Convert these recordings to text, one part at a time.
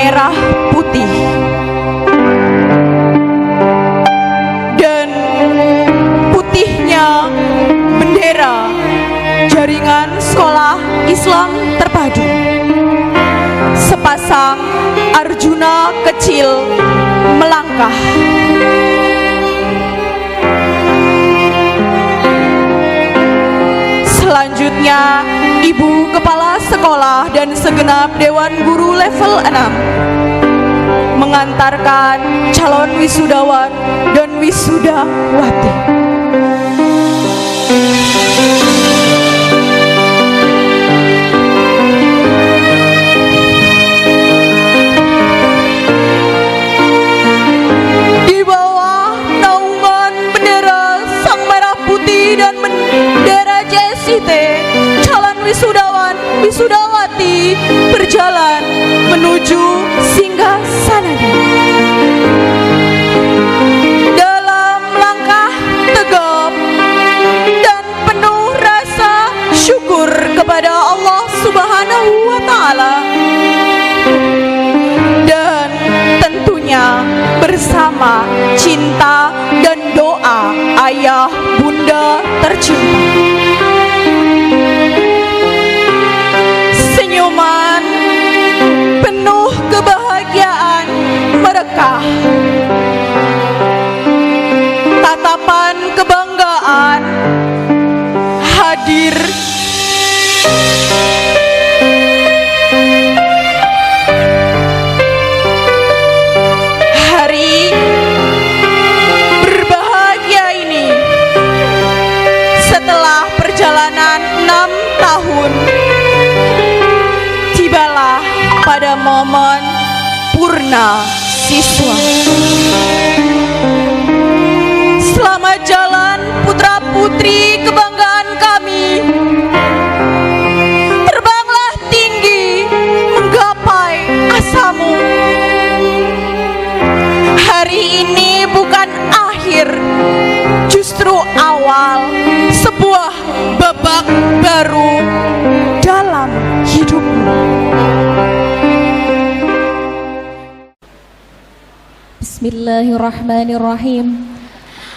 merah putih. Dan putihnya bendera jaringan sekolah Islam terpadu. Sepasang Arjuna kecil melangkah. Selanjutnya, Ibu Kepala Sekolah dan segenap Dewan Guru level 6 mengantarkan calon wisudawan dan wisudawati. Di bawah naungan bendera Sang Merah Putih dan bendera JSIT, calon wisudawan wisudawati berjalan menuju singgasananya. Dalam langkah tegap dan penuh rasa syukur kepada Allah Subhanahu wa Ta'ala, dan tentunya bersama cinta dan doa ayah bunda tercinta. Senyuman penuh kebahagiaan merekah, tatapan kebanggaan hadir. Hari berbahagia ini, setelah perjalanan 6 tahun, tibalah pada momen purna siswa. Selamat jalan putra putri kebanggaan kami. Terbanglah tinggi menggapai asamu. Hari ini bukan akhir, justru awal sebuah babak baru dalam hidupmu. Bismillahirrahmanirrahim.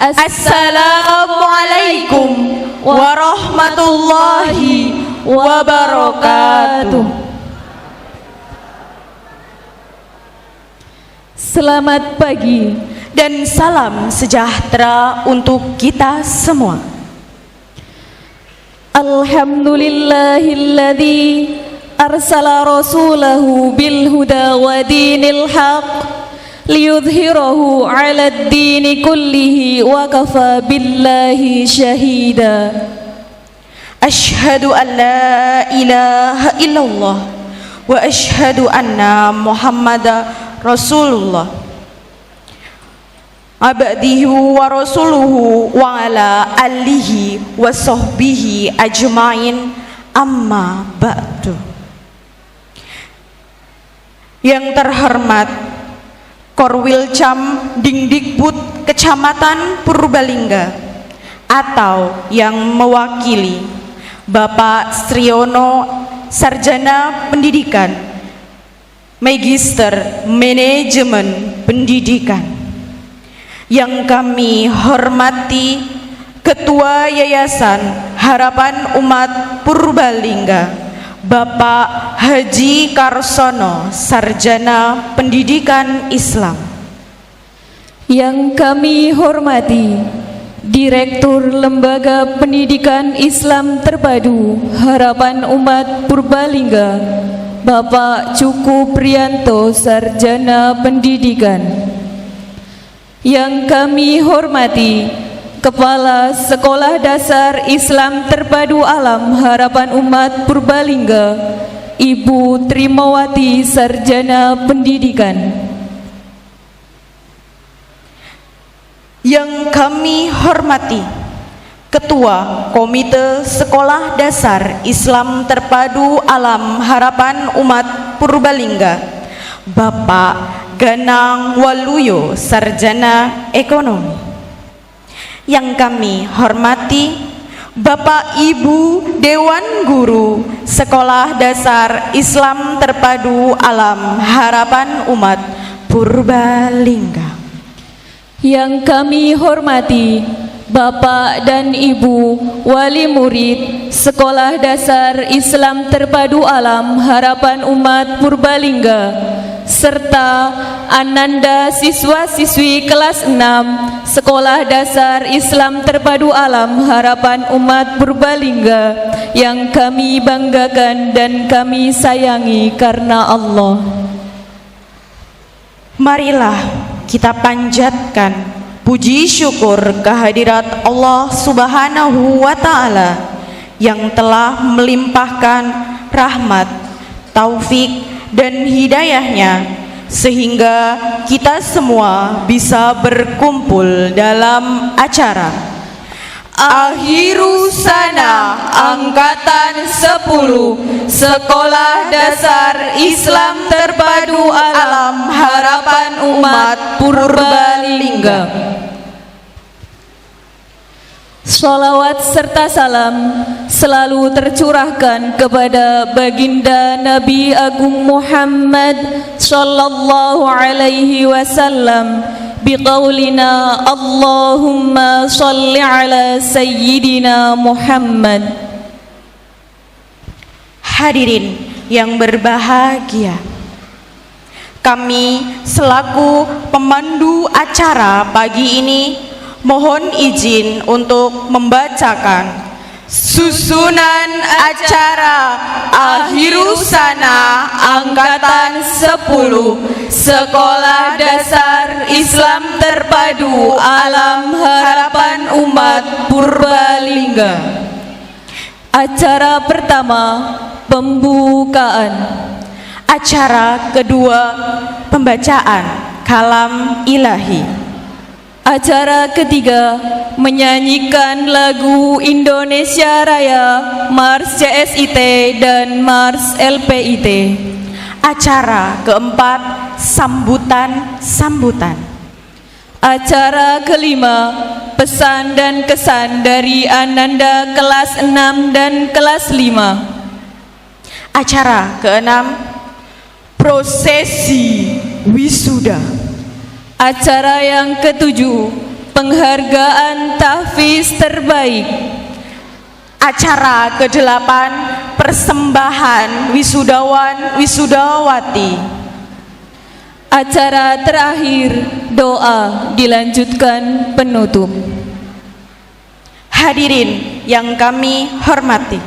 Assalamualaikum warahmatullahi wabarakatuh. Selamat pagi dan salam sejahtera untuk kita semua. Alhamdulillahilladzi arsala rasulahu bil huda wa dinil haq liyudhhirahu 'alad dini kullihi wa kafa billahi syahida. Asyhadu an la ilaha illallah wa asyhadu anna Muhammadar Rasulullah abdihi wa rasuluhu wa ala alihi wa sahbihi ajmain, amma ba'du. Yang terhormat Korwilcam Dingdikbud Kecamatan Purbalingga, atau yang mewakili Bapak Sriono, Sarjana Pendidikan, Magister Manajemen Pendidikan. Yang kami hormati Ketua Yayasan Harapan Umat Purbalingga, Bapak Haji Karsono, Sarjana Pendidikan Islam. Yang kami hormati Direktur Lembaga Pendidikan Islam Terpadu Harapan Umat Purbalingga, Bapak Cuku Priyanto, Sarjana Pendidikan. Yang kami hormati Kepala Sekolah Dasar Islam Terpadu Alam Harapan Umat Purbalingga, Ibu Trimawati, Sarjana Pendidikan. Yang kami hormati Ketua Komite Sekolah Dasar Islam Terpadu Alam Harapan Umat Purbalingga, Bapak Ganang Waluyo, Sarjana Ekonomi. Yang kami hormati Bapak Ibu Dewan Guru Sekolah Dasar Islam Terpadu Alam Harapan Umat Purbalingga. Yang kami hormati Bapak dan Ibu Wali Murid Sekolah Dasar Islam Terpadu Alam Harapan Umat Purbalingga, serta Ananda siswa-siswi kelas 6 Sekolah Dasar Islam Terpadu Alam Harapan Umat Purbalingga yang kami banggakan dan kami sayangi karena Allah. Marilah kita panjatkan puji syukur kehadirat Allah Subhanahu wa Ta'ala yang telah melimpahkan rahmat, taufik dan hidayahnya sehingga kita semua bisa berkumpul dalam acara Akhirusana Angkatan 10 Sekolah Dasar Islam Terpadu Alam Harapan Umat Purbalingga. Sholawat serta salam selalu tercurahkan kepada baginda Nabi Agung Muhammad sallallahu alaihi wasallam biqaulina Allahumma sholli ala sayyidina Muhammad. Hadirin yang berbahagia, kami selaku pemandu acara pagi ini mohon izin untuk membacakan susunan acara Akhirusana Angkatan 10 Sekolah Dasar Islam Terpadu Alam Harapan Umat Purbalingga. Acara pertama, pembukaan. Acara kedua, pembacaan kalam ilahi. Acara ketiga, menyanyikan lagu Indonesia Raya, Mars CSIT dan Mars LPIT. Acara keempat, sambutan. Acara kelima, pesan dan kesan dari Ananda kelas 6 dan kelas 5. Acara keenam, prosesi wisuda. Acara yang ketujuh, penghargaan tahfiz terbaik. Acara kedelapan, persembahan wisudawan wisudawati. Acara terakhir, doa dilanjutkan penutup. Hadirin yang kami hormati,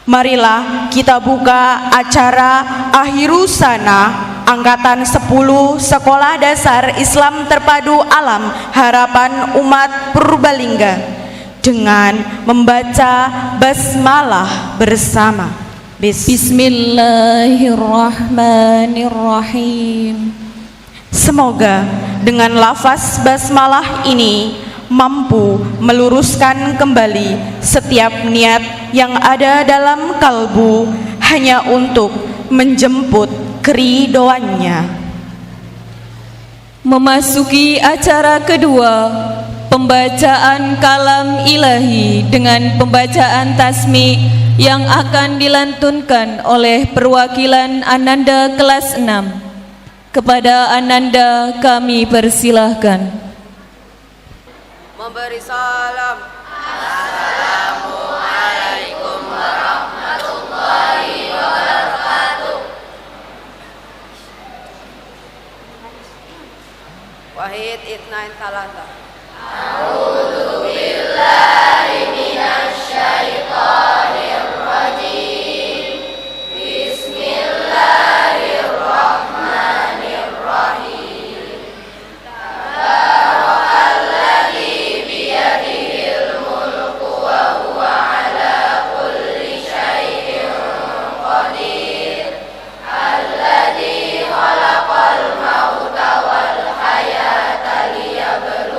marilah kita buka acara Akhirusana Angkatan 10 Sekolah Dasar Islam Terpadu Alam Harapan Umat Purbalingga dengan membaca basmalah bersama. Bismillahirrahmanirrahim. Semoga dengan lafaz basmalah ini mampu meluruskan kembali setiap niat yang ada dalam kalbu hanya untuk menjemput keridoannya. Memasuki acara kedua, pembacaan kalam ilahi dengan pembacaan tasmi yang akan dilantunkan oleh perwakilan Ananda kelas 6. Kepada Ananda kami persilahkan memberi salam. Assalamualaikum warahmatullahi wabarakatuh. Wahid itnain talata. A'udzu billahi minasy syaithanir rajim. Bismillahirrahmanirrahim. Tabarakalladzi biyadihil mulku wa huwa ala kulli syai'in qadir. Alladzi khalaqal mauta wal hayata liyabluwakum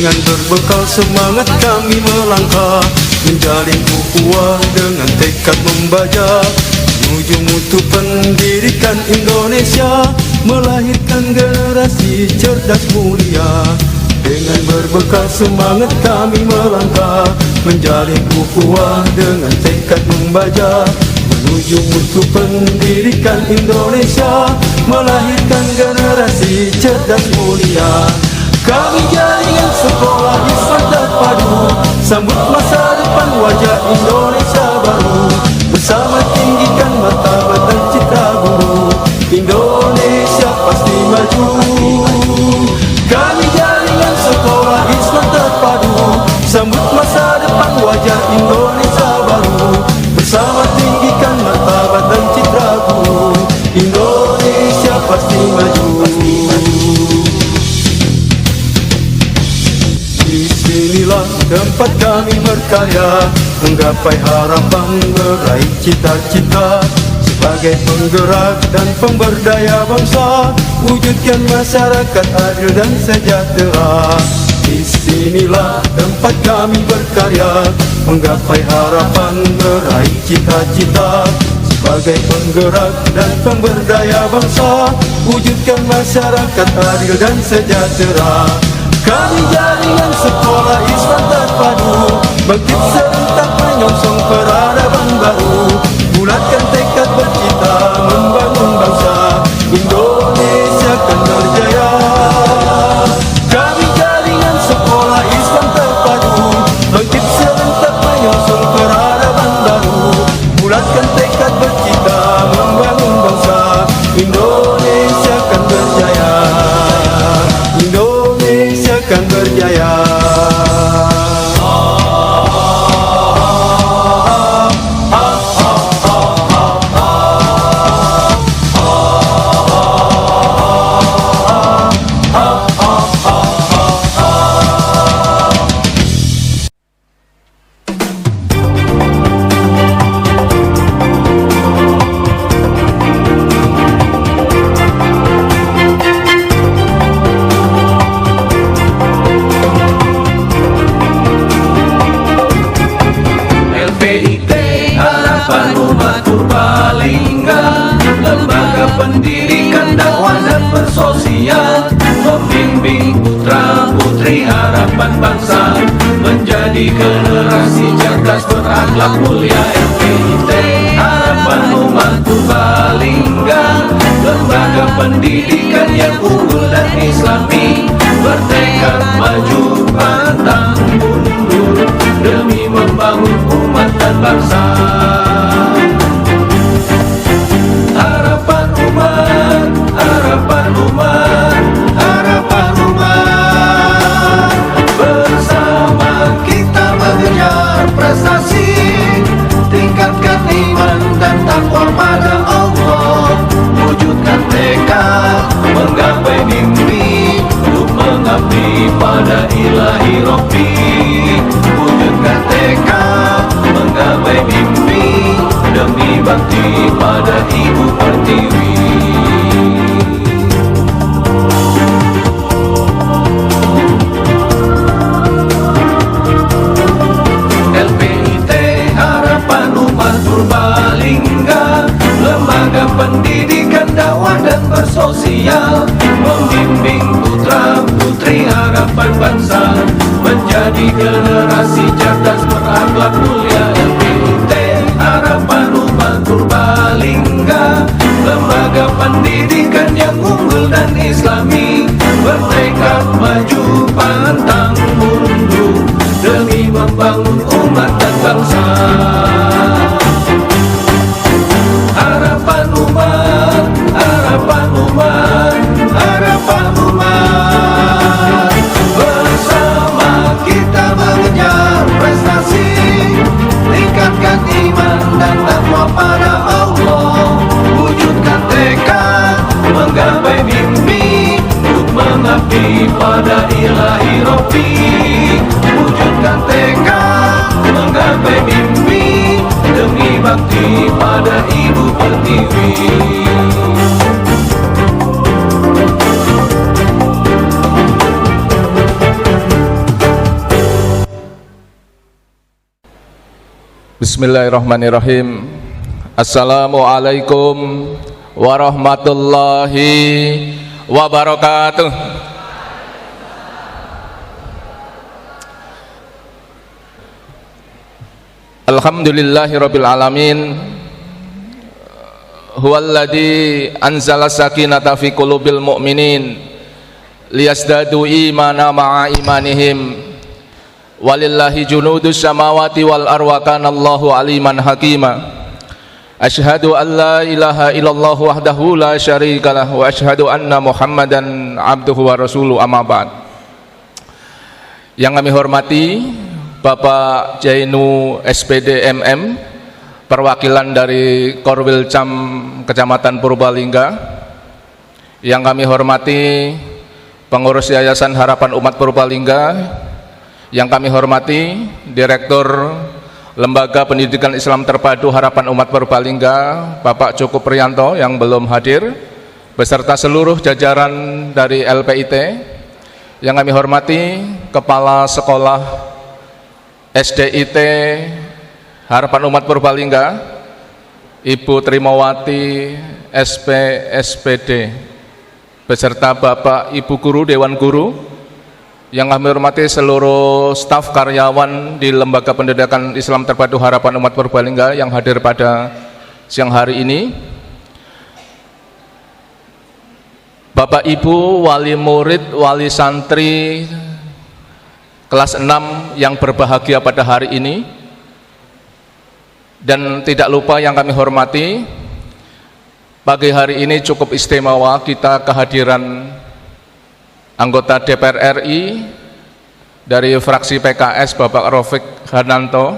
Dengan berbekal semangat kami melangkah, menjalin ukhuwah dengan tekad membaca, menuju mutu pendidikan Indonesia, melahirkan generasi cerdas mulia. Dengan berbekal semangat kami melangkah, menjalin ukhuwah dengan tekad membaca, menuju mutu pendidikan Indonesia, melahirkan generasi cerdas mulia. Kami jaringan sekolah Islam terpadu, sambut masa depan wajah Indonesia baru, bersama tinggikan martabat dan citra guru, Indonesia pasti maju. Kami jaringan sekolah Islam terpadu, sambut masa depan wajah Indonesia baru, bersama tinggikan martabat dan citra guru, Indonesia pasti maju. Disinilah tempat kami berkarya, menggapai harapan, meraih cita-cita, sebagai penggerak dan pemberdaya bangsa, wujudkan masyarakat adil dan sejahtera. Disinilah tempat kami berkarya, menggapai harapan, meraih cita-cita, sebagai penggerak dan pemberdaya bangsa, wujudkan masyarakat adil dan sejahtera. Kami jaringan sekolah Islam terpadu, bangkit serentak menyongsong peradaban baru, bulatkan tekad bercita membangun bangsa, Indonesia kan berjaya. Kami jaringan sekolah Islam terpadu, bangkit serentak menyongsong peradaban baru, bulatkan tekad bercita membangun bangsa, Indonesia kan berjaya, Indonesia kan berjaya. LPIT Harapan Umat Purbalingga, lembaga pendidikan dakwah dan bersosial, membimbing putra putri harapan bangsa, menjadi generasi cerdas berakhlak mulia. LPIT Harapan Umat Purbalingga, lembaga pendidikan yang unggul dan islami, bertekad maju pantang mundur demi membangun umat dan bangsa. Harapan umat, harapan umat, harapan umat, bersama kita mengejar prestasi, tingkatkan iman dan takwa pada Allah, wujudkan tekad menggapai mimpi, untuk mengabdi pada ilahi Rabbi, wujudkan tekad menggapai mimpi, demi bakti pada Ibu Pertiwi. LPIT Harapan Umat Purbalingga, lembaga pendidikan dakwah dan bersosial, membimbing putra putri harapan bangsa, menjadi generasi cerdas berakhlak mulia. LPIT Harapan Umat Purbalingga, lembaga pendidikan yang unggul dan islami, bertekad maju pantang mundur demi membangun umat dan bangsa. Harapan umat, harapan umat, harapan umat, bersama kita mengejar prestasi, tingkatkan iman dan takwa pada Allah, wujudkan tekad menggapai mimpi, untuk mengabdi pada ilahi Rabbi, wujudkan tekad menggapai mimpi, demi bakti pada Ibu Pertiwi. Bismillahirrahmanirrahim. Assalamualaikum warahmatullahi wabarakatuh. Alhamdulillahirabbil alamin. Huwallazi anzala sakinata fi qulubil mu'minin liyazdadu imana ma'a imanihim. Walillahi junudus samawati wal arwa kana Allahu aliman hakima. Asyhadu an la ilaha illallah wahdahu la syarikalah wa asyhadu anna Muhammadan abduhu wa rasuluh, amma ba'd. Yang kami hormati Bapak Jainu SPD MM, perwakilan dari Korwil Cam Kecamatan Purbalingga. Yang kami hormati pengurus Yayasan Harapan Umat Purbalingga. Yang kami hormati Direktur Lembaga Pendidikan Islam Terpadu Harapan Umat Purbalingga, Bapak Joko Priyanto yang belum hadir, beserta seluruh jajaran dari LPIT. Yang kami hormati Kepala Sekolah SDIT Harapan Umat Purbalingga, Ibu Trimawati SP SPD, beserta Bapak Ibu Guru Dewan Guru. Yang kami hormati seluruh staf karyawan di Lembaga Pendidikan Islam Terpadu Harapan Umat Purbalingga yang hadir pada siang hari ini. Bapak Ibu, wali murid, wali santri kelas 6 yang berbahagia pada hari ini. Dan tidak lupa yang kami hormati, pagi hari ini cukup istimewa kita kehadiran anggota DPR RI dari fraksi PKS, Bapak Rafiq Hananto,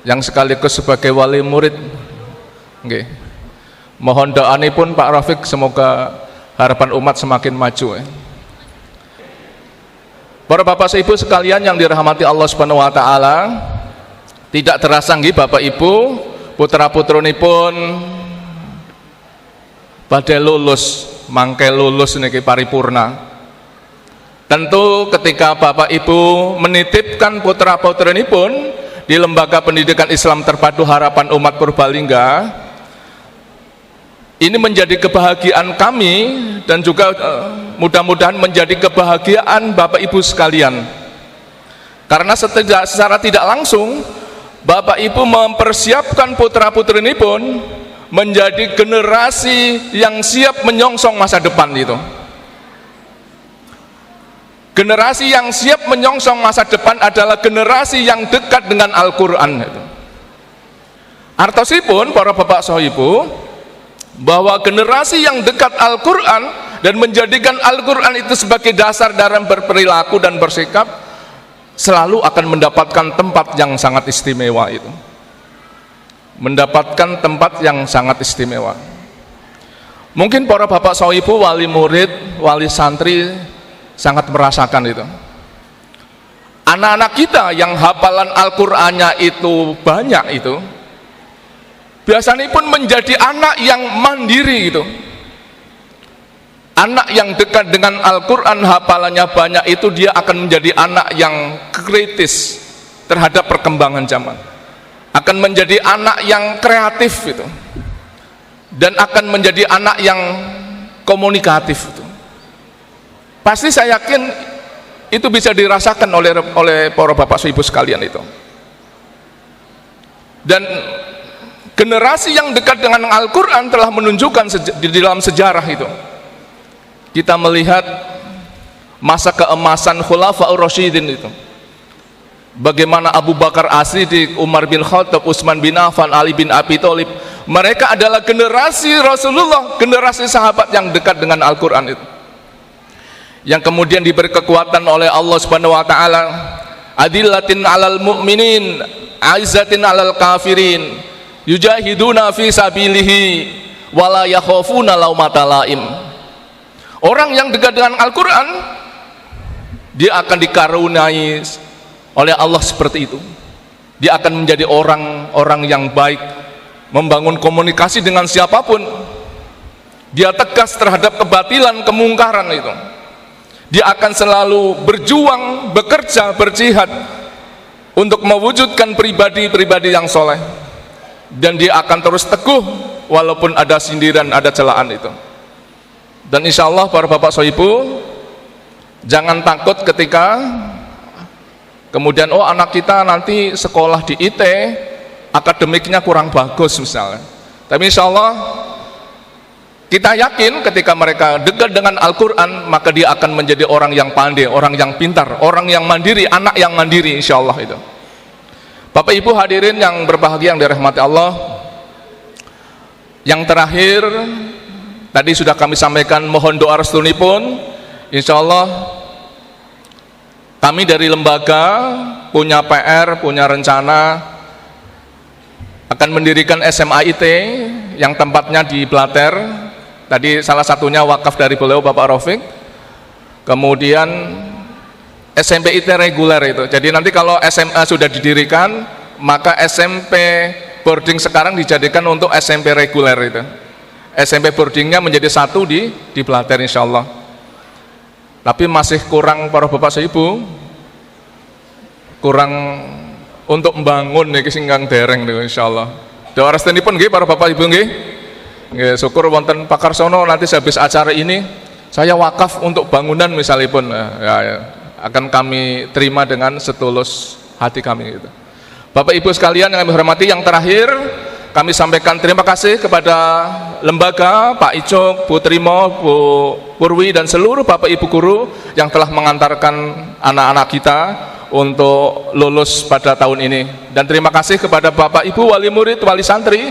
yang sekaligus sebagai wali murid. Nggih. Mohon doanipun Pak Rafiq, semoga harapan umat semakin maju. Para Bapak Ibu sekalian yang dirahmati Allah Subhanahu wa taala, tidak terasa nggih Bapak Ibu, putra-putranipun badhe lulus, mangke lulus niki paripurna. Tentu ketika Bapak Ibu menitipkan putra-putranipun di Lembaga Pendidikan Islam Terpadu Harapan Umat Purbalingga, ini menjadi kebahagiaan kami dan juga mudah-mudahan menjadi kebahagiaan Bapak Ibu sekalian. Karena secara tidak langsung Bapak Ibu mempersiapkan putra-putranipun menjadi generasi yang siap menyongsong masa depan itu. Generasi yang siap menyongsong masa depan adalah generasi yang dekat dengan Al-Quran. Artosipun para bapak sohibu, bahwa generasi yang dekat Al-Quran dan menjadikan Al-Quran itu sebagai dasar dalam berperilaku dan bersikap, selalu akan mendapatkan tempat yang sangat istimewa itu. Mendapatkan tempat yang sangat istimewa. Mungkin para bapak sohibu, wali murid, wali santri sangat merasakan itu. Anak-anak kita yang hafalan Al-Qur'annya itu banyak itu, biasanya pun menjadi anak yang mandiri itu. Anak yang dekat dengan Al-Qur'an, hafalannya banyak itu, dia akan menjadi anak yang kritis terhadap perkembangan zaman. Akan menjadi anak yang kreatif itu. Dan akan menjadi anak yang komunikatif itu. Pasti saya yakin itu bisa dirasakan oleh para bapak ibu sekalian itu. Dan generasi yang dekat dengan Al-Quran telah menunjukkan di dalam sejarah itu. Kita melihat masa keemasan Khulafaur Rasyidin itu. Bagaimana Abu Bakar As-Siddiq, Umar bin Khattab, Utsman bin Affan, Ali bin Abi Thalib. Mereka adalah generasi Rasulullah, generasi sahabat yang dekat dengan Al-Quran itu. Yang kemudian diberi kekuatan oleh Allah Subhanahu wa taala, adillatin 'alal mu'minin, 'izzatin 'alal kafirin, yujahiduna fi sabilihi wala yakhafuna laumata laim. Orang yang dekat dengan Al-Qur'an, dia akan dikaruniai oleh Allah seperti itu. Dia akan menjadi orang-orang yang baik, membangun komunikasi dengan siapapun. Dia tegas terhadap kebatilan, kemungkaran itu. Dia akan selalu berjuang, bekerja, berjihad untuk mewujudkan pribadi-pribadi yang soleh, dan dia akan terus teguh walaupun ada sindiran, ada celaan itu. Dan insya Allah para bapak soibu, jangan takut ketika kemudian anak kita nanti sekolah di IT akademiknya kurang bagus misalnya, tapi insya Allah kita yakin ketika mereka dekat dengan Al-Quran, maka dia akan menjadi orang yang pandai, orang yang pintar, orang yang mandiri, anak yang mandiri insya Allah itu. Bapak Ibu hadirin yang berbahagia yang dirahmati Allah, yang terakhir tadi sudah kami sampaikan, mohon doa restunipun. Insya Allah kami dari lembaga punya PR, punya rencana akan mendirikan SMA IT yang tempatnya di Blater. Tadi salah satunya wakaf dari beliau Bapak Rafiq. Kemudian SMP IT reguler itu. Jadi nanti kalau SMA sudah didirikan, maka SMP boarding sekarang dijadikan untuk SMP reguler itu. SMP boardingnya menjadi satu di Blater insya Allah. Tapi masih kurang para bapak ibu, kurang untuk membangun nih singgang dereng nih insya Allah. Doa restenipun nggih para bapak ibu nggih. Nggih, syukur wonten Pak Karsono nanti habis acara ini saya wakaf untuk bangunan misalipun ya, akan kami terima dengan setulus hati kami gitu. Bapak Ibu sekalian yang kami hormati, yang terakhir kami sampaikan terima kasih kepada lembaga, Pak Icuk, Bu Trimo, Bu Purwi, dan seluruh Bapak Ibu guru yang telah mengantarkan anak-anak kita untuk lulus pada tahun ini. Dan terima kasih kepada Bapak Ibu wali murid, wali santri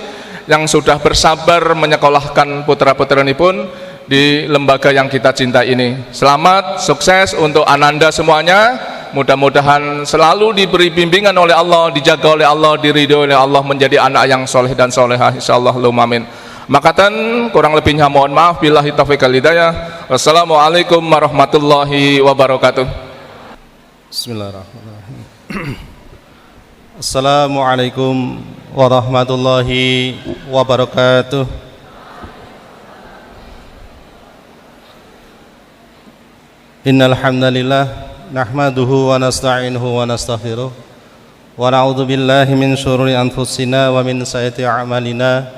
yang sudah bersabar menyekolahkan putra-putrani pun di lembaga yang kita cinta ini. Selamat, sukses untuk Ananda semuanya. Mudah-mudahan selalu diberi bimbingan oleh Allah, dijaga oleh Allah, diridhoi oleh Allah, menjadi anak yang soleh dan solehah insyaallah. Allahumma amin. Makatan kurang lebihnya mohon maaf. Billahi taufiq wal hidayah. Wassalamualaikum warahmatullahi wabarakatuh. Bismillahirrahmanirrahim. Assalamualaikum warahmatullahi wabarakatuh. Innal hamdalillah nahmaduhu wa nasta'inuhu wa nastaghfiruh wa na'udzu billahi min syururi anfusina wa min sayyiati a'malina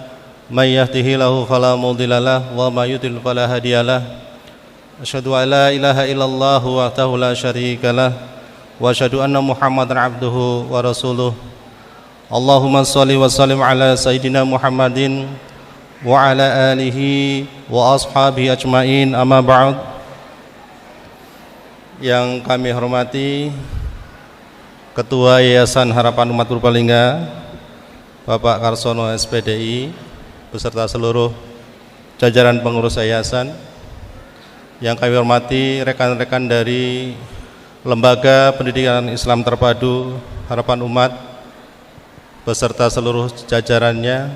may yahdihillahu fala mudhillalah wa may yudhlil fala hadiyalah. Asyhadu an la ilaha illallah wahdahu la syarikalah wa asyhadu anna Muhammadan abduhu wa rasuluh. Allahumma shalli wa sallim ala sayyidina Muhammadin wa ala alihi wa ashabihi ajmain, amma ba'd. Yang kami hormati Ketua Yayasan Harapan Umat Purbalingga Bapak Karsono SPDI beserta seluruh jajaran pengurus yayasan. Yang kami hormati rekan-rekan dari Lembaga Pendidikan Islam Terpadu Harapan Umat beserta seluruh jajarannya.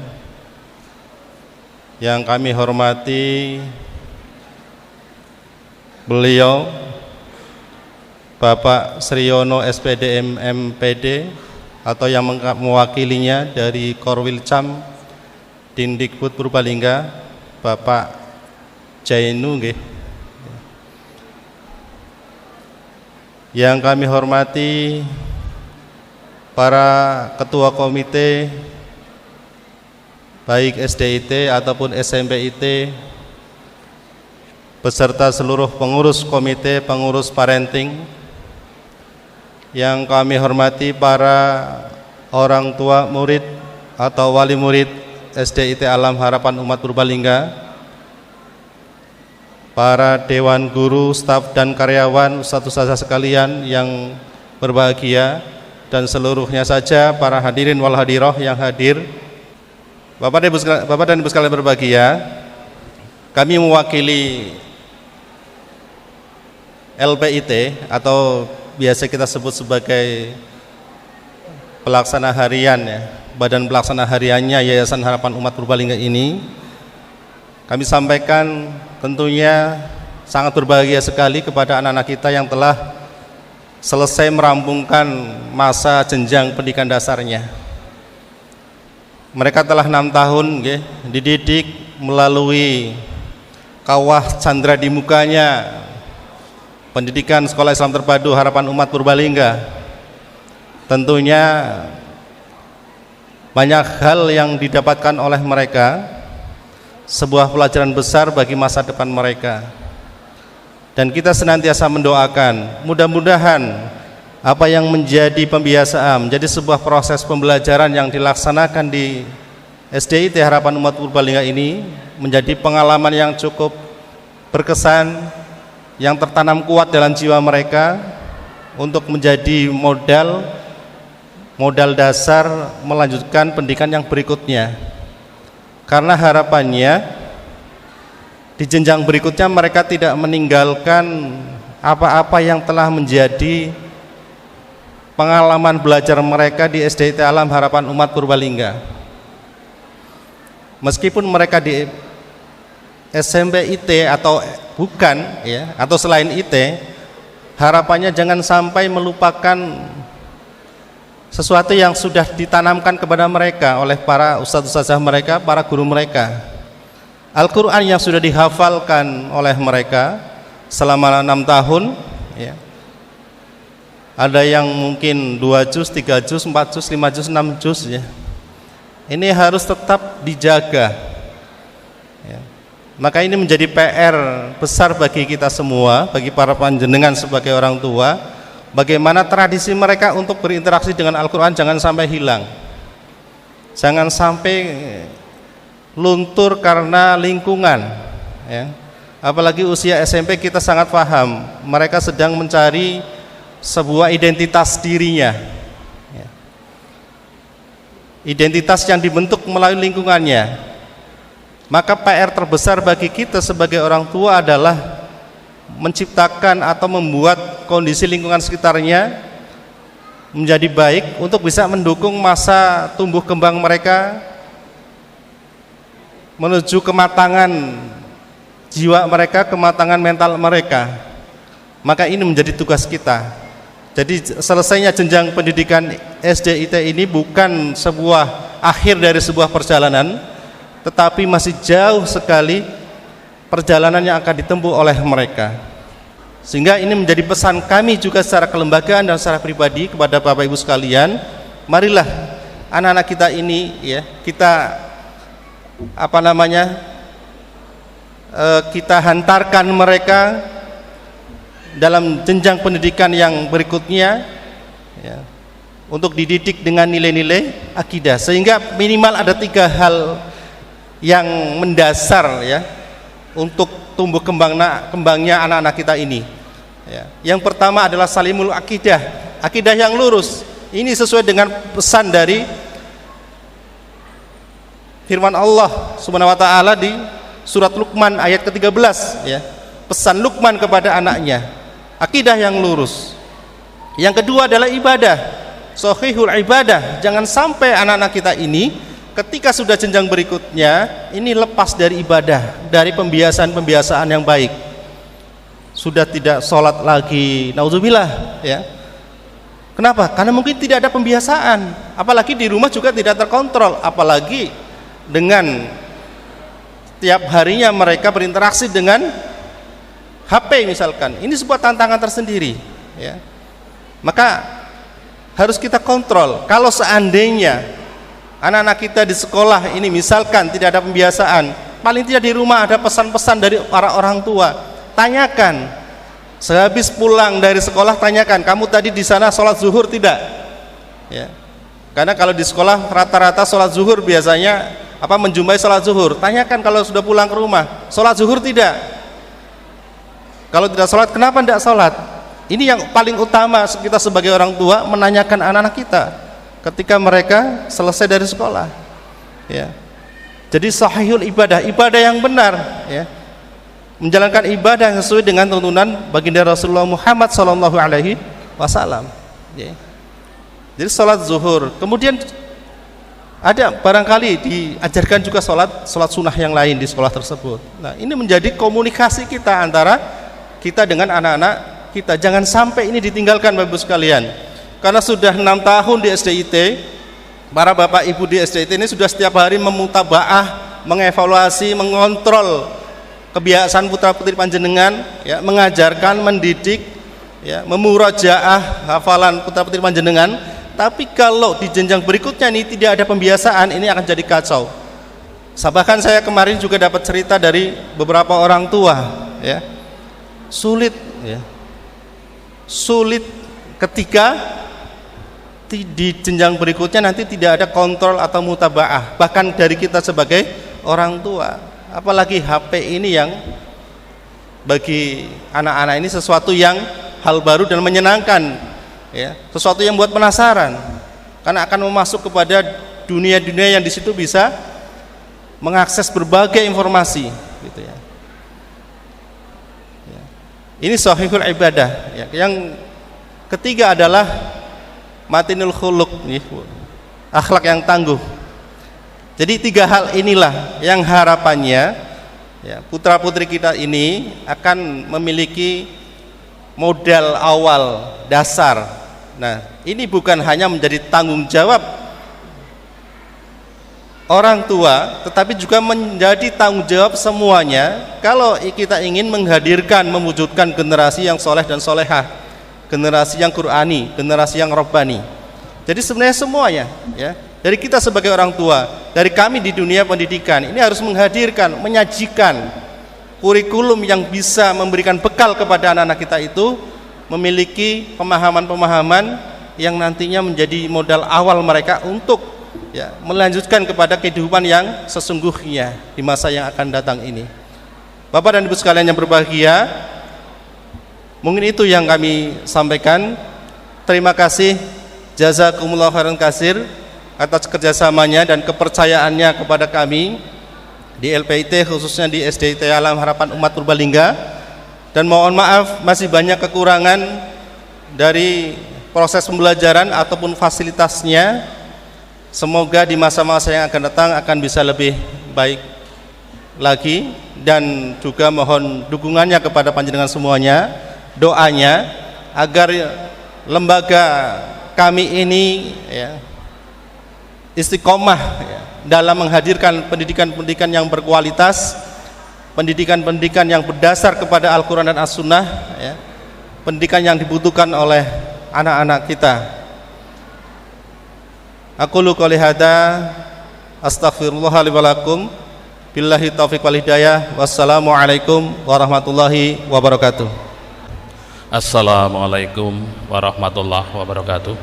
Yang kami hormati beliau Bapak Sriyono SPD MPD atau yang mewakilinya dari Korwilcam Dindikbud Purbalingga, Bapak Jainu nggih. Yang kami hormati para ketua komite baik SDIT ataupun SMPIT beserta seluruh pengurus komite, pengurus parenting. Yang kami hormati para orang tua murid atau wali murid SDIT Alam Harapan Umat Purbalingga, para dewan guru, staf dan karyawan, ustadz-ustadzah sekalian yang berbahagia, dan seluruhnya saja para hadirin wal hadiroh yang hadir. Bapak dan Ibu sekalian berbahagia, kami mewakili LPIT atau biasa kita sebut sebagai pelaksana harian ya, badan pelaksana hariannya Yayasan Harapan Umat Purbalingga ini. Kami sampaikan tentunya sangat berbahagia sekali kepada anak-anak kita yang telah selesai merampungkan masa jenjang pendidikan dasarnya. Mereka telah 6 tahun dididik melalui kawah candra di mukanya pendidikan Sekolah Islam Terpadu Harapan Umat Purbalingga, tentunya banyak hal yang didapatkan oleh mereka, sebuah pelajaran besar bagi masa depan mereka. Dan kita senantiasa mendoakan, mudah-mudahan apa yang menjadi pembiasaan, menjadi sebuah proses pembelajaran yang dilaksanakan di SDIT Harapan Umat Purbalingga ini menjadi pengalaman yang cukup berkesan, yang tertanam kuat dalam jiwa mereka untuk menjadi modal dasar melanjutkan pendidikan yang berikutnya. Karena harapannya di jenjang berikutnya mereka tidak meninggalkan apa-apa yang telah menjadi pengalaman belajar mereka di SDIT Alam Harapan Umat Purbalingga. Meskipun mereka di SMP IT atau bukan ya, atau selain IT, harapannya jangan sampai melupakan sesuatu yang sudah ditanamkan kepada mereka oleh para ustadz-ustadzah mereka, para guru mereka. Al-Quran yang sudah dihafalkan oleh mereka selama 6 tahun ya. Ada yang mungkin 2 juz, 3 juz, 4 juz, 5 juz, 6 juz ya. Ini harus tetap dijaga ya. Maka ini menjadi PR besar bagi kita semua, bagi para panjenengan sebagai orang tua, bagaimana tradisi mereka untuk berinteraksi dengan Al-Quran jangan sampai hilang, jangan sampai luntur karena lingkungan ya. Apalagi usia SMP kita sangat paham mereka sedang mencari sebuah identitas dirinya ya. Identitas yang dibentuk melalui lingkungannya. Maka PR terbesar bagi kita sebagai orang tua adalah menciptakan atau membuat kondisi lingkungan sekitarnya menjadi baik untuk bisa mendukung masa tumbuh kembang mereka menuju kematangan jiwa mereka, kematangan mental mereka. Maka ini menjadi tugas kita. Jadi selesainya jenjang pendidikan SDIT ini bukan sebuah akhir dari sebuah perjalanan, tetapi masih jauh sekali perjalanan yang akan ditempuh oleh mereka. Sehingga ini menjadi pesan kami juga secara kelembagaan dan secara pribadi kepada Bapak Ibu sekalian, marilah anak-anak kita ini ya, kita kita hantarkan mereka dalam jenjang pendidikan yang berikutnya ya, untuk dididik dengan nilai-nilai akidah, sehingga minimal ada 3 hal yang mendasar ya untuk tumbuh kembangnya anak-anak kita ini ya. Yang pertama adalah salimul akidah, akidah yang lurus. Ini sesuai dengan pesan dari firman Allah Subhanahu wa taala di surat Luqman ayat ke-13 ya. Pesan Luqman kepada anaknya, akidah yang lurus. Yang kedua adalah ibadah, shahihul ibadah. Jangan sampai anak-anak kita ini ketika sudah jenjang berikutnya ini lepas dari ibadah, dari pembiasaan-pembiasaan yang baik. Sudah tidak sholat lagi, nauzubillah ya. Kenapa? Karena mungkin tidak ada pembiasaan, apalagi di rumah juga tidak terkontrol, apalagi dengan tiap harinya mereka berinteraksi dengan HP misalkan. Ini sebuah tantangan tersendiri ya. Maka harus kita kontrol. Kalau seandainya anak-anak kita di sekolah ini misalkan tidak ada pembiasaan, paling tidak di rumah ada pesan-pesan dari para orang tua. Tanyakan sehabis pulang dari sekolah, tanyakan, kamu tadi di sana sholat zuhur tidak ya. Karena kalau di sekolah rata-rata sholat zuhur biasanya menjumpai sholat zuhur. Tanyakan kalau sudah pulang ke rumah, sholat zuhur tidak? Kalau tidak sholat, kenapa tidak sholat? Ini yang paling utama kita sebagai orang tua menanyakan anak-anak kita ketika mereka selesai dari sekolah ya. Jadi sahihul ibadah, ibadah yang benar ya, menjalankan ibadah yang sesuai dengan tuntunan baginda Rasulullah Muhammad SAW ya. Jadi sholat zuhur, kemudian ada barangkali diajarkan juga sholat sunnah yang lain di sekolah tersebut. Nah, ini menjadi komunikasi kita antara kita dengan anak-anak kita. Jangan sampai ini ditinggalkan Bapak Ibu sekalian. Karena sudah 6 tahun di SDIT, para Bapak Ibu di SDIT ini sudah setiap hari memutabaah, mengevaluasi, mengontrol kebiasaan putra-putri panjenengan ya, mengajarkan, mendidik ya, memurajaah hafalan putra-putri panjenengan. Tapi kalau di jenjang berikutnya ini tidak ada pembiasaan, ini akan jadi kacau. Bahkan saya kemarin juga dapat cerita dari beberapa orang tua, ya, sulit ketika di jenjang berikutnya nanti tidak ada kontrol atau mutabaah, bahkan dari kita sebagai orang tua. Apalagi HP ini yang bagi anak-anak ini sesuatu yang hal baru dan menyenangkan, ya, sesuatu yang buat penasaran, karena akan memasuk kepada dunia-dunia yang di situ bisa mengakses berbagai informasi, gitu ya. Ini sahihul ibadah, ya. Yang ketiga adalah matinul khuluq, akhlak yang tangguh. Jadi 3 hal inilah yang harapannya, ya, putra putri kita ini akan memiliki modal awal dasar. Nah, ini bukan hanya menjadi tanggung jawab orang tua, tetapi juga menjadi tanggung jawab semuanya kalau kita ingin menghadirkan, mewujudkan generasi yang soleh dan solehah, generasi yang Qur'ani, generasi yang Rabbani. Jadi sebenarnya semuanya, ya, dari kita sebagai orang tua, dari kami di dunia pendidikan, ini harus menghadirkan, menyajikan kurikulum yang bisa memberikan bekal kepada anak-anak kita itu memiliki pemahaman-pemahaman yang nantinya menjadi modal awal mereka untuk, ya, melanjutkan kepada kehidupan yang sesungguhnya di masa yang akan datang ini. Bapak dan Ibu sekalian yang berbahagia, mungkin itu yang kami sampaikan. Terima kasih, jazakumullah khairan katsir atas kerjasamanya dan kepercayaannya kepada kami di LPIT, khususnya di SDIT Alam Harapan Umat Purbalingga. Dan mohon maaf masih banyak kekurangan dari proses pembelajaran ataupun fasilitasnya. Semoga di masa-masa yang akan datang akan bisa lebih baik lagi, dan juga mohon dukungannya kepada panjenengan semuanya, doanya agar lembaga kami ini, ya, istiqomah, ya, dalam menghadirkan pendidikan-pendidikan yang berkualitas, pendidikan-pendidikan yang berdasar kepada Al-Quran dan As-Sunnah, ya, pendidikan yang dibutuhkan oleh anak-anak kita. Aqulu qouli hadza astaghfirullah li wa lakum, billahi taufiq wal hidayah, wassalamualaikum warahmatullahi wabarakatuh. Assalamualaikum warahmatullahi wabarakatuh.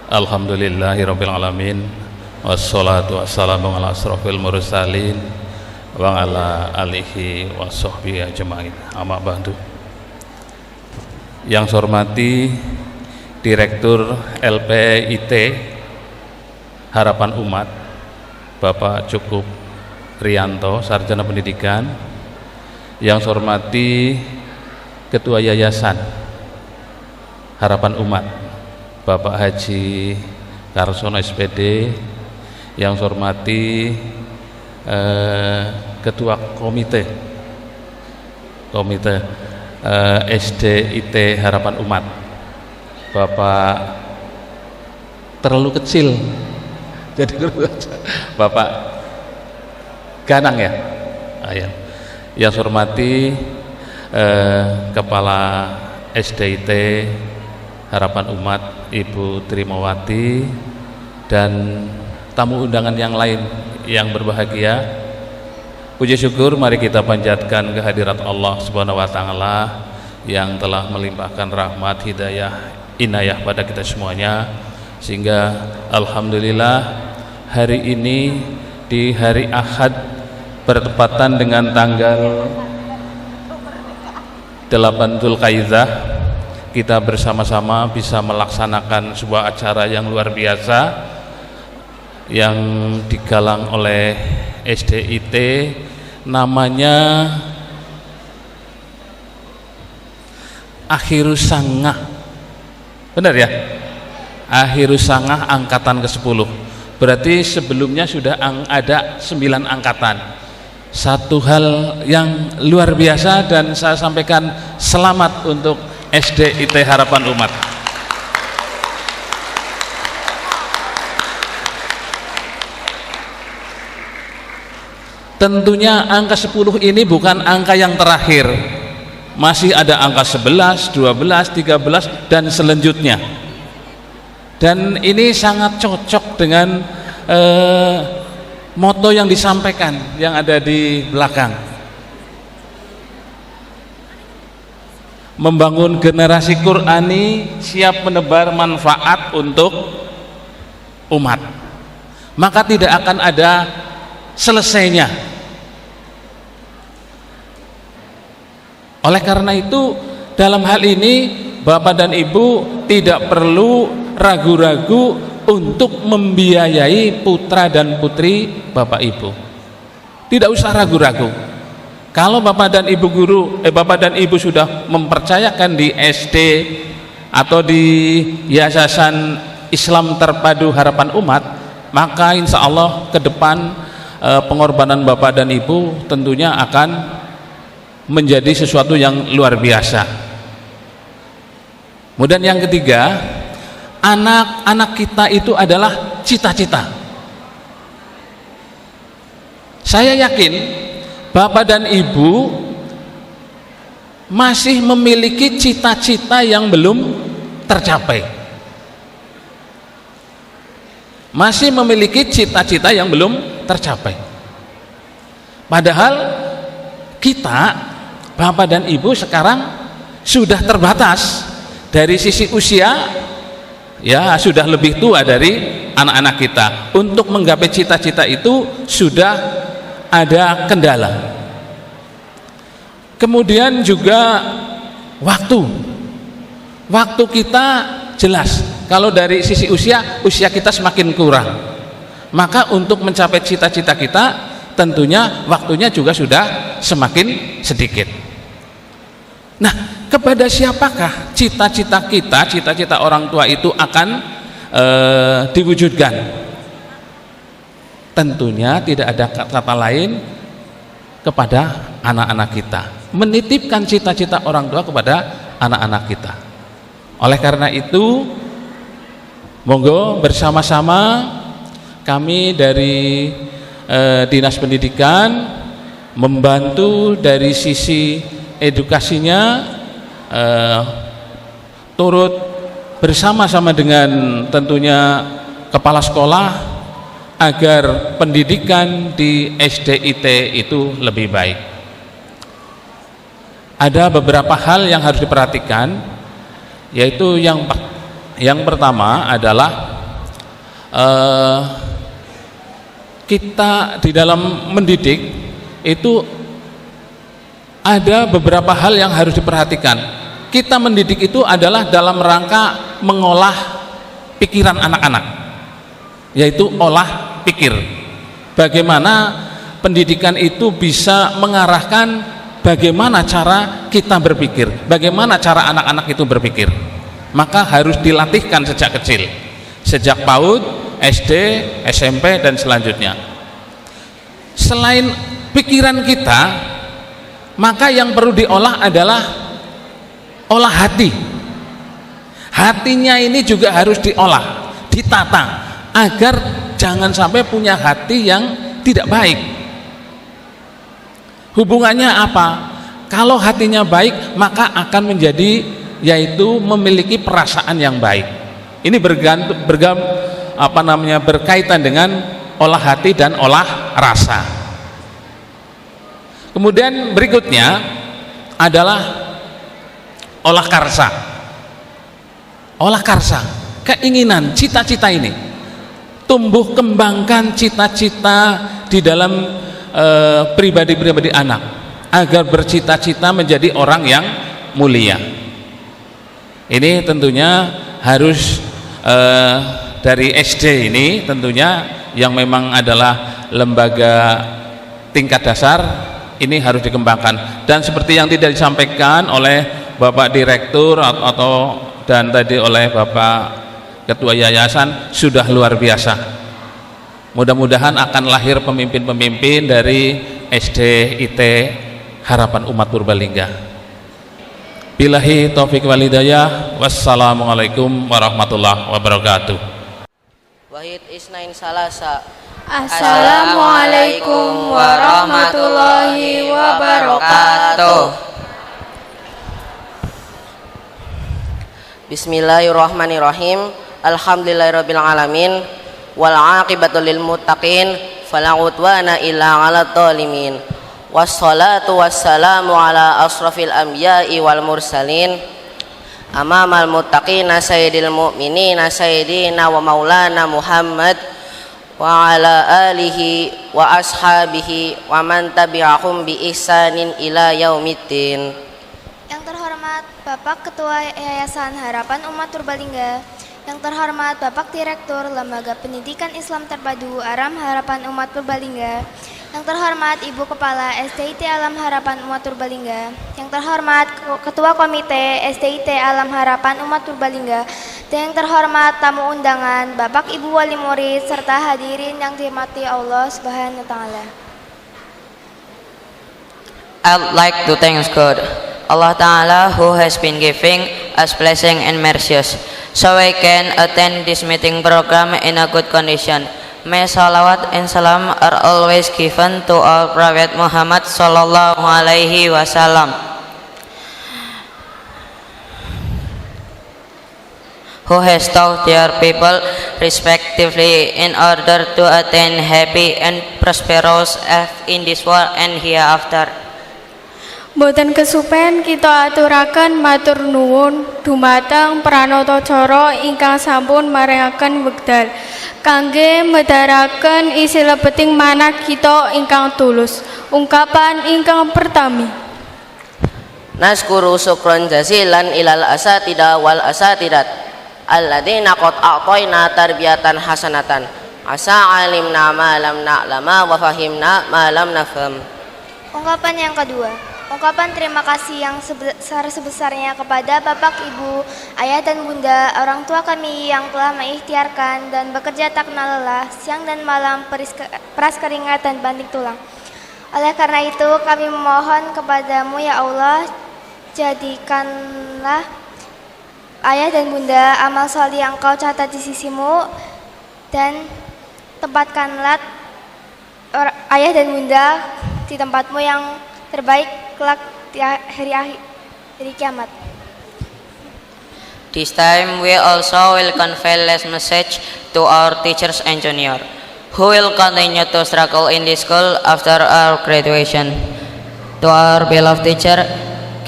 Alhamdulillahirabbil alamin, wassalatu wassalamu ala asrofil mursalin wa ala alihi wassohbihi ajma'in, amma ba'du. Yang saya hormati Direktur LPIT Harapan Umat Bapak Cukup Rianto, Sarjana Pendidikan. Yang saya hormati Ketua Yayasan Harapan Umat Bapak Haji Karsono SPD. Yang saya hormati Ketua Komite SDIT Harapan Umat Bapak terlalu kecil jadi Bapak Ganang, ya. Yang saya hormati Kepala SDIT Harapan Umat Ibu Trimawati dan tamu undangan yang lain yang berbahagia. Puji syukur mari kita panjatkan kehadirat Allah Subhanahu wa taala yang telah melimpahkan rahmat, hidayah, inayah pada kita semuanya, sehingga alhamdulillah hari ini di hari Ahad bertepatan dengan tanggal 8 Dzulqa'dah kita bersama-sama bisa melaksanakan sebuah acara yang luar biasa yang digalang oleh SDIT, namanya Akhirus Sangah, benar ya? Akhirus Sangah angkatan ke-10. Berarti sebelumnya sudah ada 9 angkatan. Satu hal yang luar biasa, dan saya sampaikan selamat untuk SDIT Harapan Umat. Tentunya angka 10 ini bukan angka yang terakhir, masih ada angka 11, 12, 13 dan selanjutnya. Dan ini sangat cocok dengan moto yang disampaikan yang ada di belakang. Membangun generasi Qur'ani siap menebar manfaat untuk umat. Maka tidak akan ada selesainya. Oleh karena itu, dalam hal ini Bapak dan Ibu tidak perlu ragu-ragu untuk membiayai putra dan putri Bapak Ibu. Tidak usah ragu-ragu. Kalau Bapak dan Ibu Bapak dan Ibu sudah mempercayakan di SD atau di Yayasan Islam Terpadu Harapan Umat, maka insya Allah ke depan pengorbanan Bapak dan Ibu tentunya akan menjadi sesuatu yang luar biasa. Kemudian yang ketiga, anak-anak kita itu adalah cita-cita. Saya yakin Bapak dan Ibu masih memiliki cita-cita yang belum tercapai. Masih memiliki cita-cita yang belum tercapai. Padahal kita, Bapak dan Ibu sekarang sudah terbatas dari sisi usia, ya sudah lebih tua dari anak-anak kita. Untuk menggapai cita-cita itu sudah ada kendala. Kemudian juga waktu kita jelas, kalau dari sisi usia kita semakin kurang, maka untuk mencapai cita-cita kita tentunya waktunya juga sudah semakin sedikit. Nah, kepada siapakah cita-cita kita, cita-cita orang tua itu akan diwujudkan? Tentunya tidak ada kata lain kepada anak-anak kita. Menitipkan cita-cita orang tua kepada anak-anak kita. Oleh karena itu, monggo bersama-sama kami dari Dinas Pendidikan membantu dari sisi edukasinya, turut bersama-sama dengan tentunya kepala sekolah agar pendidikan di SDIT itu lebih baik. Ada beberapa hal yang harus diperhatikan, yaitu yang pertama adalah kita di dalam mendidik itu ada beberapa hal yang harus diperhatikan. Kita mendidik itu adalah dalam rangka mengolah pikiran anak-anak, yaitu olah pikir. Bagaimana pendidikan itu bisa mengarahkan bagaimana cara kita berpikir, bagaimana cara anak-anak itu berpikir. Maka harus dilatihkan sejak kecil, sejak PAUD, SD, SMP dan selanjutnya. Selain pikiran kita, maka yang perlu diolah adalah olah hati. Hatinya ini juga harus diolah, ditata agar jangan sampai punya hati yang tidak baik. Hubungannya apa? Kalau hatinya baik, maka akan menjadi, yaitu memiliki perasaan yang baik. Ini berkaitan dengan olah hati dan olah rasa. Kemudian berikutnya adalah olah karsa. Olah karsa, keinginan, cita-cita ini. Tumbuh kembangkan cita-cita di dalam pribadi-pribadi anak agar bercita-cita menjadi orang yang mulia. Ini tentunya harus dari SD ini tentunya yang memang adalah lembaga tingkat dasar ini harus dikembangkan. Dan seperti yang tidak disampaikan oleh Bapak Direktur dan tadi oleh Bapak Ketua Yayasan, sudah luar biasa. Mudah-mudahan akan lahir pemimpin-pemimpin dari SDIT Harapan Umat Purbalingga. Billahi taufiq wal hidayah. Wassalamualaikum warahmatullahi wabarakatuh. Wahid Isnain Salasa. Assalamualaikum warahmatullahi wabarakatuh. Bismillahirrahmanirrahim. Alhamdulillahirabbil alamin. Wal 'aqibatu lil muttaqin. Fala 'udwana illa 'alal zalimin. Wassalatu wassalamu ala asrafil anbiya'i wal mursalin. Amamal muttaqina sayyidil mu'minina sayyidina wa maulana Muhammad wa ala alihi wa ashabihi wa man tabi'ahum bi ihsanin ila yaumiddin. Yang terhormat Bapak Ketua Yayasan Harapan Umat Purbalingga, yang terhormat Bapak Direktur Lembaga Pendidikan Islam Terpadu Aram Harapan Umat Purbalingga, yang terhormat Ibu Kepala SDIT Alam Harapan Umat Purbalingga, yang terhormat Ketua Komite SDIT Alam Harapan Umat Purbalingga, dan yang terhormat tamu undangan Bapak Ibu Wali Murid serta hadirin yang dirahmati Allah Subhanahu wa taala. I'd like to thank God, Allah Ta'ala, who has been giving us blessing and mercies, so we can attend this meeting program in a good condition. May salawat and salam are always given to our Prophet Muhammad sallallahu alaihi wasallam, who has taught their people respectively in order to attain happy and prosperous in this world and hereafter. Boten kesupen kita aturaken matur nuwun dumateng pranata cara ingkang sampun maringaken wekdal kangge medharaken isi lebeting manah kita ingkang tulus. Ungkapan ingkang pertami. Naskuru syukran jazilan ilal asatida wal asatidat alladzina qad a'tayna tarbiyatan hasanatan asa alimna ma lam na'lama wa fahimna ma lam nafham. Ungkapan yang kedua. Ungkapan terima kasih yang sebesar-sebesarnya kepada Bapak, Ibu, Ayah dan Bunda, orang tua kami yang telah mengikhtiarkan dan bekerja tak kenal lelah, siang dan malam, peras keringat dan banting tulang. Oleh karena itu kami memohon kepadamu ya Allah, jadikanlah Ayah dan Bunda amal soleh yang kau catat di sisimu, dan tempatkanlah Ayah dan Bunda di tempatmu yang terbaik kelak di hari kiamat. This time we also will convey last message to our teachers and junior, who will continue to struggle in this school after our graduation. To our beloved teacher,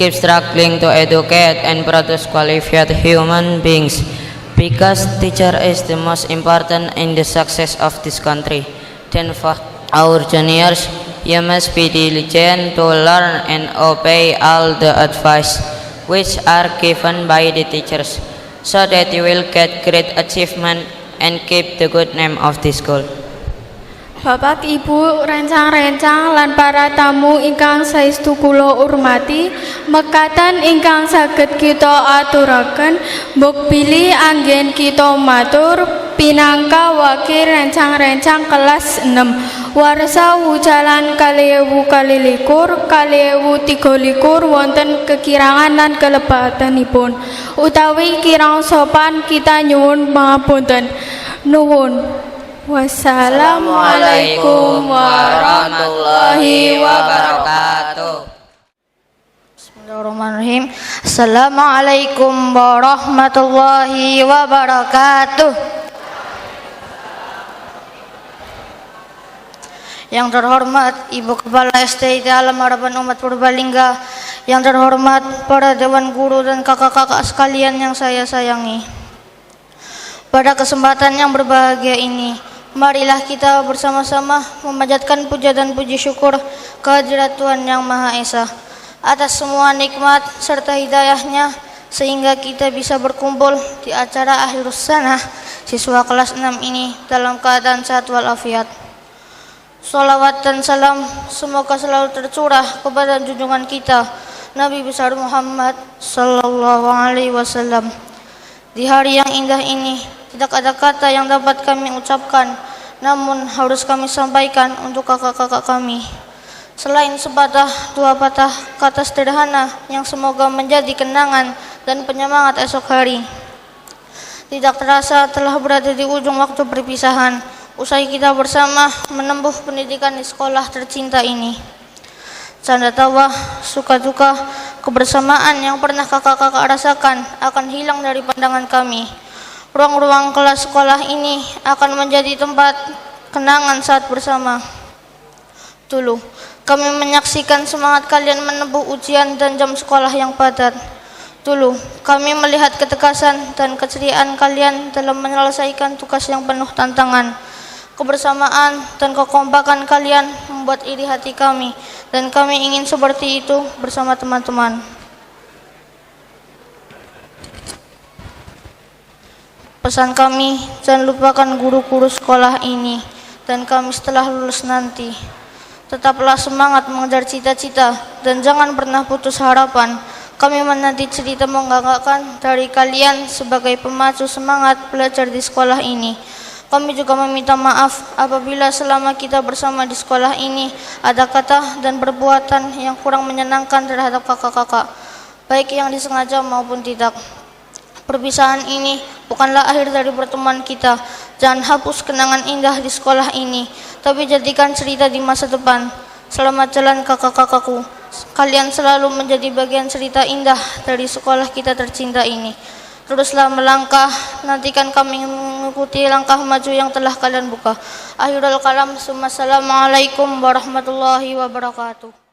keep struggling to educate and produce qualified human beings, because teacher is the most important in the success of this country. Then for our juniors, you must be diligent to learn and obey all the advice which are given by the teachers, so that you will get great achievement and keep the good name of the school. Bapak, Ibu, rencang-rencang lan para tamu ingkang saestu kula urmati, mekaten ingkang saged kita aturaken mbok bilih anggen kita matur pinangka wakil rencang-rencang kelas 6 warsa wujalan 2021 2023 wonten kekirangan lan kelebatanipun utawi kirang sopan kita nyuwun pangapunten. Nuwun. Wassalamualaikum warahmatullahi wabarakatuh. Bismillahirrahmanirrahim. Assalamualaikum warahmatullahi wabarakatuh. Yang terhormat Ibu Kepala SDIT Alam Harapan Umat Purbalingga, yang terhormat para dewan guru dan kakak-kakak sekalian yang saya sayangi. Pada kesempatan yang berbahagia ini, marilah kita bersama-sama memanjatkan puja dan puji syukur kehadirat Tuhan Yang Maha Esa atas semua nikmat serta hidayahnya, sehingga kita bisa berkumpul di acara akhirus sanah siswa kelas 6 ini dalam keadaan sehat walafiat. Salawat dan salam semoga selalu tercurah kepada junjungan kita Nabi besar Muhammad sallallahu alaihi wasallam. Di hari yang indah ini, tidak ada kata yang dapat kami ucapkan, namun harus kami sampaikan untuk kakak-kakak kami. Selain sepatah dua patah kata sederhana yang semoga menjadi kenangan dan penyemangat esok hari. Tidak terasa telah berada di ujung waktu perpisahan, usai kita bersama menempuh pendidikan di sekolah tercinta ini. Canda tawa, suka duka, Kebersamaan yang pernah kakak-kakak rasakan akan hilang dari pandangan kami. Ruang-ruang kelas sekolah ini akan menjadi tempat kenangan saat bersama. Dulu, kami menyaksikan semangat kalian menempuh ujian dan jam sekolah yang padat. Dulu, kami melihat ketekasan dan keceriaan kalian dalam menyelesaikan tugas yang penuh tantangan. Kebersamaan dan kekompakan kalian membuat iri hati kami, dan kami ingin seperti itu bersama teman-teman. Pesan kami, jangan lupakan guru-guru sekolah ini, dan kami setelah lulus nanti. Tetaplah semangat mengejar cita-cita, dan jangan pernah putus harapan. Kami menanti cerita membanggakan dari kalian sebagai pemacu semangat belajar di sekolah ini. Kami juga meminta maaf apabila selama kita bersama di sekolah ini ada kata dan perbuatan yang kurang menyenangkan terhadap kakak-kakak, baik yang disengaja maupun tidak. Perpisahan ini bukanlah akhir dari pertemuan kita. Jangan hapus kenangan indah di sekolah ini, tapi jadikan cerita di masa depan. Selamat jalan kakak-kakakku. Kalian selalu menjadi bagian cerita indah dari sekolah kita tercinta ini. Teruslah melangkah, nantikan kami mengikuti langkah maju yang telah kalian buka. Akhirul kalam, assalamualaikum warahmatullahi wabarakatuh.